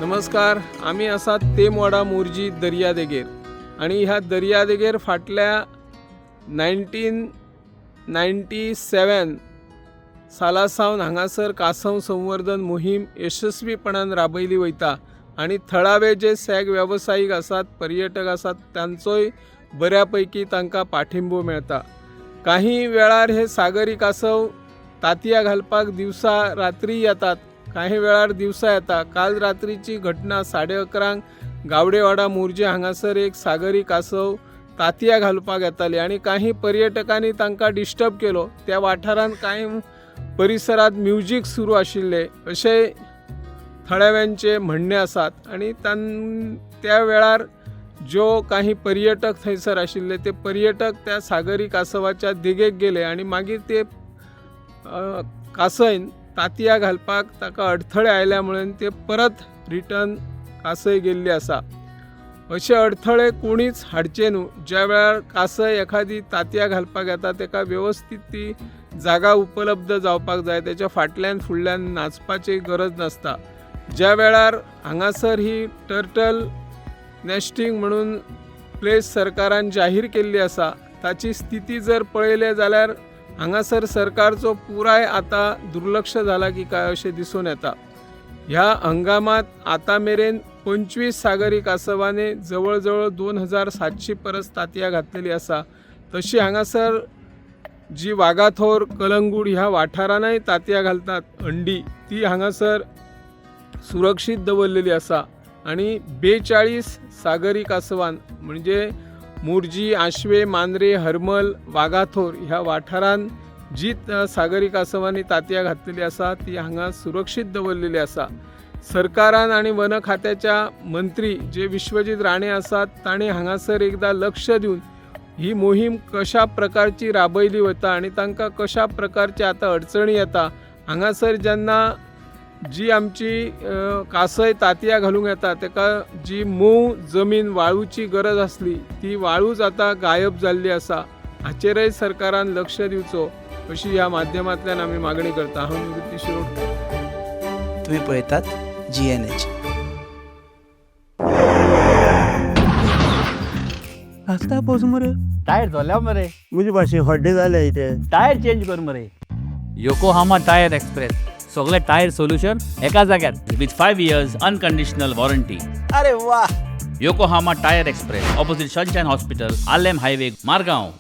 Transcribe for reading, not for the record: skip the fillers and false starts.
नमस्कार. आम्ही असा तेमवाडा मोर्जी दर्यादेगेर आणि ह्या दर्यादेगेर फाटल्या 1997 सालासावन हांगासर कासव संवर्धन मोहीम यशस्वीपणान राबयली वयता आणि थळावे जे सॅग व्यावसायिक आसात, पर्यटक आसात, तांचोय बऱ्यापैकी तांकां पाठिंबो मेळटा. काही वेळार हे सागरी कासव तांतयां घालपाक दिवसा रात्री येतात, काही वेळार दिवसा येता. काल रात्रीची घटना 11:30 गावडेवाडा मोर्जे हांगासर एक सागरी कासव तांतयां घालपाक येताली आणि काही पर्यटकांनी तांकां डिस्टर्ब केलो. त्या वाठारांत काही परिसरात म्युझिक सुरू आशिल्ले अशें थळाव्यांचे म्हणणे आसात आणि त्या वेळार जो काही पर्यटक थंयसर आशिल्ले ते पर्यटक त्या सागरी कासवाच्या देगेक गेले आणि मागीर ते कासयन तांतयां घालपाक ताका अडथळे आयल्या मुळे ते परत रिटर्न कासय गेल्ली आसा. अशे अडथळे कोणीच हाडचे न्हू. ज्या वेळार कासय एखादी तांतयां घालपाक येता तेका व्यवस्थित ती जागा उपलब्ध जावपाक जाय, तेच्या फाटल्यान फुडल्यान नाचपाची गरज नासता. ज्या वेळार हांगासर ही टर्टल नेस्टिंग म्हणून प्लेस सरकारान जाहीर केल्ली आसा, ताची स्थिती जर पळयले जाल्यार हांगासर सरकारचो पुराय आता दुर्लक्ष जाला की काय अशें दिसून येता. ह्या हंगामात आता मेरेन 25 सागरी कासवांनी जवळ जवळ 2700 परस तांतयां घातलेली आसा. तशी हांगासर जी वागाथोर, कलंगूट ह्या वाठारांनय तांतयां घालतात अंडी, ती हांगासर सुरक्षीत दवरलेली आसा. आणि 42 सागरी कासवान म्हणजे मोर्जी, आशवे, मांद्रे, हरमल, वागाथोर ह्या वाठारांत जी सागरी कासवांनी तांतयां घातलेली आसा ती हांगा सुरक्षीत दवरलेली आसा. सरकारान आणि वन खात्याच्या मंत्री जे विश्वजीत राणे आसात तांणी हांगासर एकदां लक्ष दिवन ही मोहीम कशा प्रकारची राबयली वता आणि तांकां कशा प्रकारचे आता अडचणी येता. हांगासर जेन्ना जी आमची कासय तांतयां घालूंक येता तेका जी मोव जमीन वाळूची गरज आसली ती वाळूच आता गायब जाल्ली आसा. हाचेरय सरकारान लक्ष दिवचो अशी ह्या माध्यमांतल्यान आमी मागणी करता. हांव निवृत्ती शिरोडकर. तुम्ही पळयतात GNH. आस्ता पावस मरे टायर धोल्या मरे मुझे भाशे हड्डे जाले इथे. टायर चेंज कर मरे. योकोहामा टायर एक्सप्रेस सगळे टायर सोल्यूशन एका जाग्यार विथ 5 years अनकंडिशनल वॉरंटी. अरे वा. Yokohama tyre express opposite sunshine hospital, Alem highway, Margao.